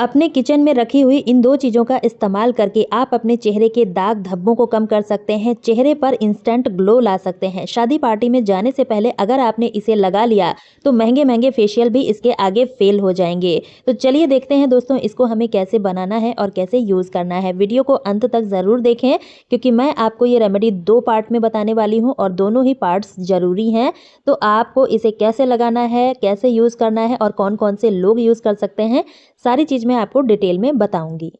अपने किचन में रखी हुई इन 2 चीज़ों का इस्तेमाल करके आप अपने चेहरे के दाग धब्बों को कम कर सकते हैं, चेहरे पर इंस्टेंट ग्लो ला सकते हैं। शादी पार्टी में जाने से पहले अगर आपने इसे लगा लिया तो महंगे-महंगे फेशियल भी इसके आगे फेल हो जाएंगे। तो चलिए देखते हैं दोस्तों इसको हमें कैसे बनाना है और कैसे यूज़ करना है। वीडियो को अंत तक ज़रूर देखें क्योंकि मैं आपको ये रेमेडी 2 पार्ट में बताने वाली हूँ और दोनों ही पार्ट्स ज़रूरी हैं। तो आपको इसे कैसे लगाना है, कैसे यूज़ करना है और कौन-कौन से लोग यूज़ कर सकते हैं, सारी चीज़ मैं आपको डिटेल में बताऊंगी।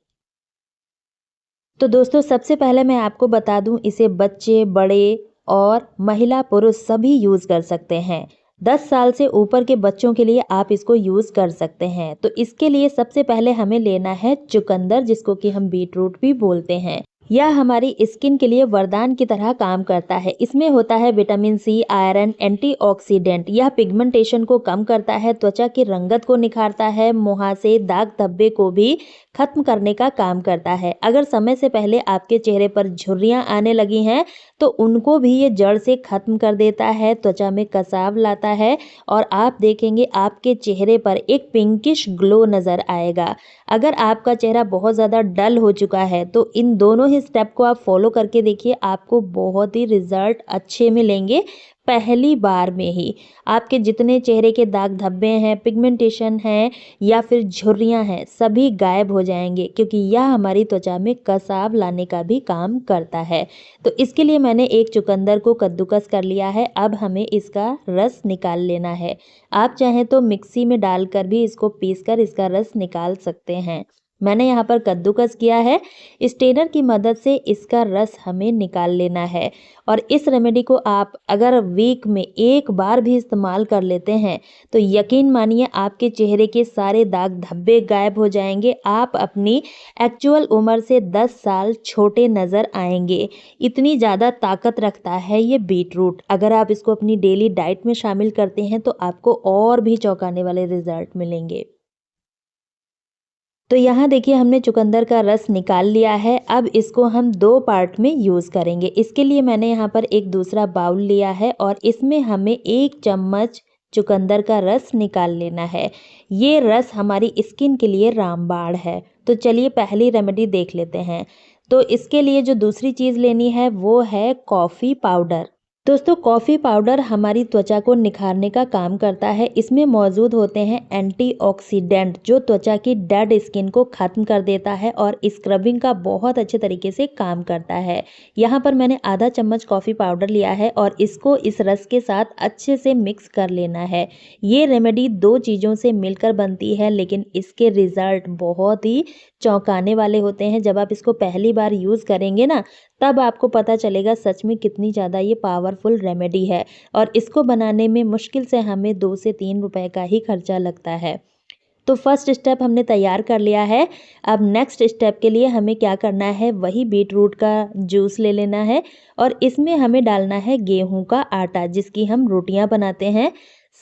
तो दोस्तों सबसे पहले मैं आपको बता दूं इसे बच्चे, बड़े और महिला, पुरुष सभी यूज़ कर सकते हैं। 10 साल से ऊपर के बच्चों के लिए आप इसको यूज़ कर सकते हैं। तो इसके लिए सबसे पहले हमें लेना है चुकंदर, जिसको कि हम बीटरूट भी बोलते हैं। यह हमारी स्किन के लिए वरदान की तरह काम करता है। इसमें होता है विटामिन सी, आयरन, एंटीऑक्सीडेंट। यह पिगमेंटेशन को कम करता है, त्वचा की रंगत को निखारता है, मुहासे, दाग धब्बे को भी खत्म करने का काम करता है। अगर समय से पहले आपके चेहरे पर झुर्रियां आने लगी हैं तो उनको भी ये जड़ से खत्म कर देता है, त्वचा में कसाव लाता है और आप देखेंगे आपके चेहरे पर एक पिंकिश ग्लो नज़र आएगा। अगर आपका चेहरा बहुत ज़्यादा डल हो चुका है तो इन दोनों ही स्टेप को आप फॉलो करके देखिए, आपको बहुत ही रिजल्ट अच्छे मिलेंगे पहली बार में ही। आपके जितने चेहरे के दाग धब्बे हैं, पिगमेंटेशन है या फिर झुर्रियां हैं, सभी गायब हो जाएंगे क्योंकि यह हमारी त्वचा में कसाव लाने का भी काम करता है। तो इसके लिए मैंने एक चुकंदर को कद्दूकस कर लिया है। अब हमें इसका रस निकाल लेना है। आप चाहें तो मिक्सी में डालकर भी इसको पीसकर इसका रस निकाल सकते हैं। मैंने यहाँ पर कद्दूकस किया है। स्ट्रेनर की मदद से इसका रस हमें निकाल लेना है और इस रेमेडी को आप अगर वीक में एक बार भी इस्तेमाल कर लेते हैं तो यकीन मानिए आपके चेहरे के सारे दाग धब्बे गायब हो जाएंगे। आप अपनी एक्चुअल उम्र से 10 साल छोटे नज़र आएंगे। इतनी ज़्यादा ताकत रखता है ये बीटरूट। अगर आप इसको अपनी डेली डाइट में शामिल करते हैं तो आपको और भी चौंकाने वाले रिजल्ट मिलेंगे। तो यहाँ देखिए हमने चुकंदर का रस निकाल लिया है। अब इसको हम 2 पार्ट में यूज़ करेंगे। इसके लिए मैंने यहाँ पर एक दूसरा बाउल लिया है और इसमें हमें 1 चम्मच चुकंदर का रस निकाल लेना है। ये रस हमारी स्किन के लिए रामबाण है। तो चलिए पहली रेमेडी देख लेते हैं। तो इसके लिए जो दूसरी चीज़ लेनी है वो है कॉफ़ी पाउडर। दोस्तों कॉफ़ी पाउडर हमारी त्वचा को निखारने का काम करता है। इसमें मौजूद होते हैं एंटीऑक्सीडेंट जो त्वचा की डेड स्किन को ख़त्म कर देता है और स्क्रबिंग का बहुत अच्छे तरीके से काम करता है। यहाँ पर मैंने आधा चम्मच कॉफ़ी पाउडर लिया है और इसको इस रस के साथ अच्छे से मिक्स कर लेना है। ये रेमेडी 2 चीज़ों से मिलकर बनती है लेकिन इसके रिज़ल्ट बहुत ही चौंकाने वाले होते हैं। जब आप इसको पहली बार यूज़ करेंगे ना तब आपको पता चलेगा सच में कितनी ज़्यादा ये पावरफुल रेमेडी है और इसको बनाने में मुश्किल से हमें 2 से 3 रुपए का ही खर्चा लगता है। तो फर्स्ट स्टेप हमने तैयार कर लिया है। अब नेक्स्ट स्टेप के लिए हमें क्या करना है, वही बीटरूट का जूस ले लेना है और इसमें हमें डालना है गेहूं का आटा जिसकी हम रोटियां बनाते हैं।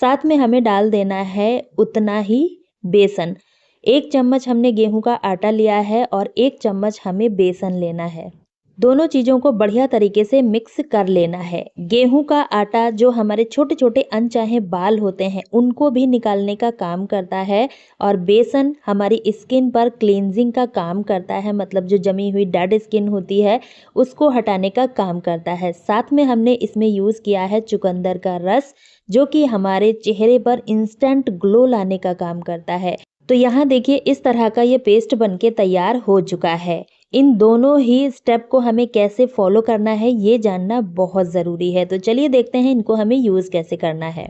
साथ में हमें डाल देना है उतना ही बेसन। 1 चम्मच हमने गेहूं का आटा लिया है और 1 चम्मच हमें बेसन लेना है। दोनों चीज़ों को बढ़िया तरीके से मिक्स कर लेना है। गेहूं का आटा जो हमारे छोटे छोटे अनचाहे बाल होते हैं उनको भी निकालने का काम करता है और बेसन हमारी स्किन पर क्लींजिंग का काम करता है, मतलब जो जमी हुई डेड स्किन होती है उसको हटाने का काम करता है। साथ में हमने इसमें यूज़ किया है चुकंदर का रस जो कि हमारे चेहरे पर इंस्टेंट ग्लो लाने का काम करता है। तो यहाँ देखिए इस तरह का ये पेस्ट बनके तैयार हो चुका है। इन दोनों ही स्टेप को हमें कैसे फॉलो करना है ये जानना बहुत ज़रूरी है। तो चलिए देखते हैं इनको हमें यूज़ कैसे करना है।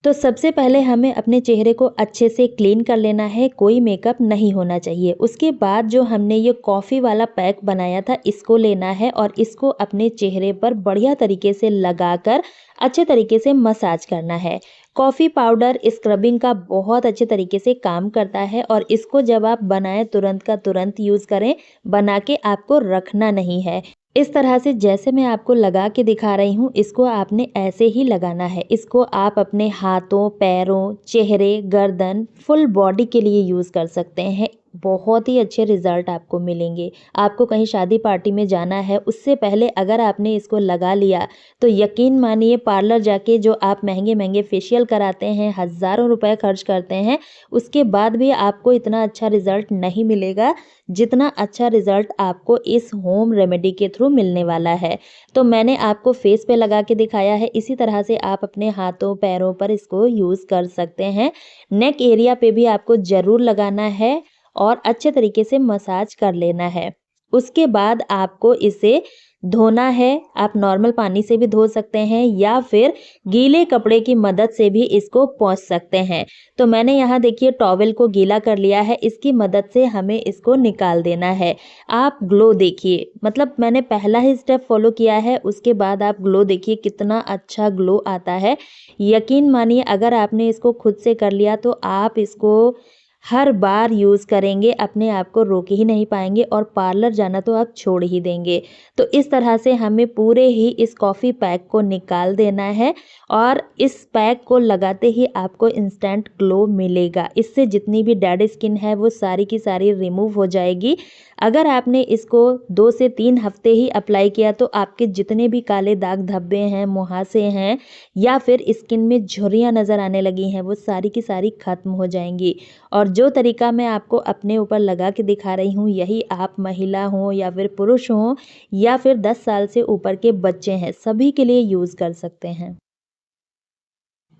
तो सबसे पहले हमें अपने चेहरे को अच्छे से क्लीन कर लेना है, कोई मेकअप नहीं होना चाहिए। उसके बाद जो हमने ये कॉफ़ी वाला पैक बनाया था इसको लेना है और इसको अपने चेहरे पर बढ़िया तरीके से लगाकर अच्छे तरीके से मसाज करना है। कॉफ़ी पाउडर स्क्रबिंग का बहुत अच्छे तरीके से काम करता है और इसको जब आप बनाएं तुरंत का तुरंत यूज़ करें, बना के आपको रखना नहीं है। इस तरह से जैसे मैं आपको लगा के दिखा रही हूँ इसको आपने ऐसे ही लगाना है। इसको आप अपने हाथों, पैरों, चेहरे, गर्दन, फुल बॉडी के लिए यूज़ कर सकते हैं। बहुत ही अच्छे रिज़ल्ट आपको मिलेंगे। आपको कहीं शादी पार्टी में जाना है, उससे पहले अगर आपने इसको लगा लिया, तो यकीन मानिए पार्लर जाके जो आप महँगे-महँगे फेशियल कराते हैं, हज़ारों रुपए खर्च करते हैं, उसके बाद भी आपको इतना अच्छा रिज़ल्ट नहीं मिलेगा, जितना अच्छा रिज़ल्ट आपको इस होम रेमेडी के थ्रू मिलने वाला है। तो मैंने आपको फेस पे लगा के दिखाया है, इसी तरह से आप अपने हाथों, पैरों पर इसको यूज़ कर सकते हैं। नेक एरिया पे भी आपको ज़रूर लगाना है और अच्छे तरीके से मसाज कर लेना है। उसके बाद आपको इसे धोना है, आप नॉर्मल पानी से भी धो सकते हैं या फिर गीले कपड़े की मदद से भी इसको पोंछ सकते हैं। तो मैंने यहाँ देखिए टॉवल को गीला कर लिया है, इसकी मदद से हमें इसको निकाल देना है। आप ग्लो देखिए, मतलब मैंने पहला ही स्टेप फॉलो किया है, उसके बाद आप ग्लो देखिए कितना अच्छा ग्लो आता है। यकीन मानिए अगर आपने इसको खुद से कर लिया तो आप इसको हर बार यूज़ करेंगे, अपने आप को रोक ही नहीं पाएँगे और पार्लर जाना तो आप छोड़ ही देंगे। तो इस तरह से हमें पूरे ही इस कॉफ़ी पैक को निकाल देना है और इस पैक को लगाते ही आपको इंस्टेंट ग्लो मिलेगा। इससे जितनी भी डेड स्किन है वो सारी की सारी रिमूव हो जाएगी। अगर आपने इसको 2 से 3 हफ्ते ही अप्लाई किया तो आपके जितने भी काले दाग धब्बे हैं, मुहासे हैं या फिर स्किन में झुर्रियाँ नज़र आने लगी हैं, वो सारी की सारी खत्म हो जाएँगी। और जो तरीका मैं आपको अपने ऊपर लगा के दिखा रही हूँ, यही आप महिला हों या फिर पुरुष हों या फिर 10 साल से ऊपर के बच्चे हैं, सभी के लिए यूज़ कर सकते हैं।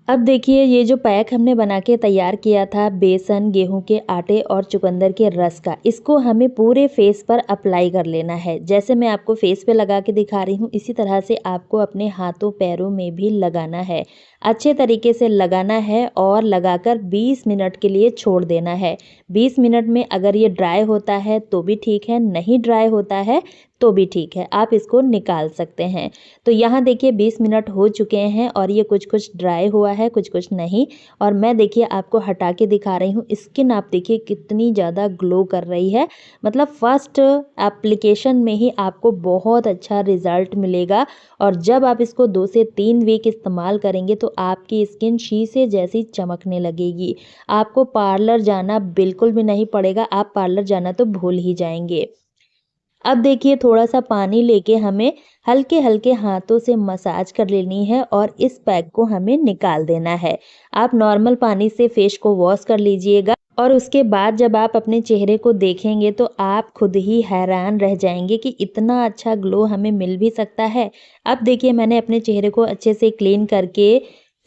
अब देखिए ये जो पैक हमने बना के तैयार किया था बेसन, गेहूं के आटे और चुकंदर के रस का, इसको हमें पूरे फेस पर अप्लाई कर लेना है। जैसे मैं आपको फेस पे लगा के दिखा रही हूँ, इसी तरह से आपको अपने हाथों पैरों में भी लगाना है। अच्छे तरीके से लगाना है और लगाकर 20 मिनट के लिए छोड़ देना है। 20 मिनट में अगर ये ड्राई होता है तो भी ठीक है, नहीं ड्राई होता है तो भी ठीक है, आप इसको निकाल सकते हैं। तो यहाँ देखिए 20 मिनट हो चुके हैं और ये कुछ-कुछ ड्राई हुआ है, कुछ-कुछ नहीं। और मैं देखिए आपको हटा के दिखा रही हूँ, स्किन आप देखिए कितनी ज़्यादा ग्लो कर रही है। मतलब फर्स्ट एप्लीकेशन में ही आपको बहुत अच्छा रिज़ल्ट मिलेगा और जब आप इसको 2 से 3 वीक इस्तेमाल करेंगे तो आपकी स्किन शीशे जैसी चमकने लगेगी। आपको पार्लर जाना बिल्कुल भी नहीं पड़ेगा, आप पार्लर जाना तो भूल ही जाएँगे। अब देखिए थोड़ा-सा पानी लेके हमें हल्के-हल्के हाथों से मसाज कर लेनी है और इस पैक को हमें निकाल देना है। आप नॉर्मल पानी से फेस को वॉश कर लीजिएगा और उसके बाद जब आप अपने चेहरे को देखेंगे तो आप खुद ही हैरान रह जाएँगे कि इतना अच्छा ग्लो हमें मिल भी सकता है। अब देखिए मैंने अपने चेहरे को अच्छे से क्लीन करके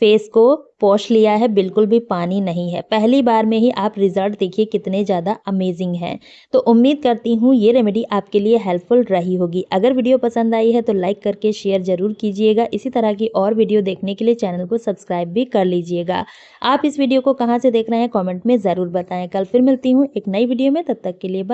फेस को वॉश लिया है, बिल्कुल भी पानी नहीं है। पहली बार में ही आप रिज़ल्ट देखिए कितने ज़्यादा अमेज़िंग हैं। तो उम्मीद करती हूँ ये रेमेडी आपके लिए हेल्पफुल रही होगी। अगर वीडियो पसंद आई है तो लाइक करके शेयर ज़रूर कीजिएगा। इसी तरह की और वीडियो देखने के लिए चैनल को सब्सक्राइब भी कर लीजिएगा। आप इस वीडियो को कहाँ से देख रहे हैं कमेंट में ज़रूर बताएँ। कल फिर मिलती हूँ एक नई वीडियो में, तब तक के लिए बाय।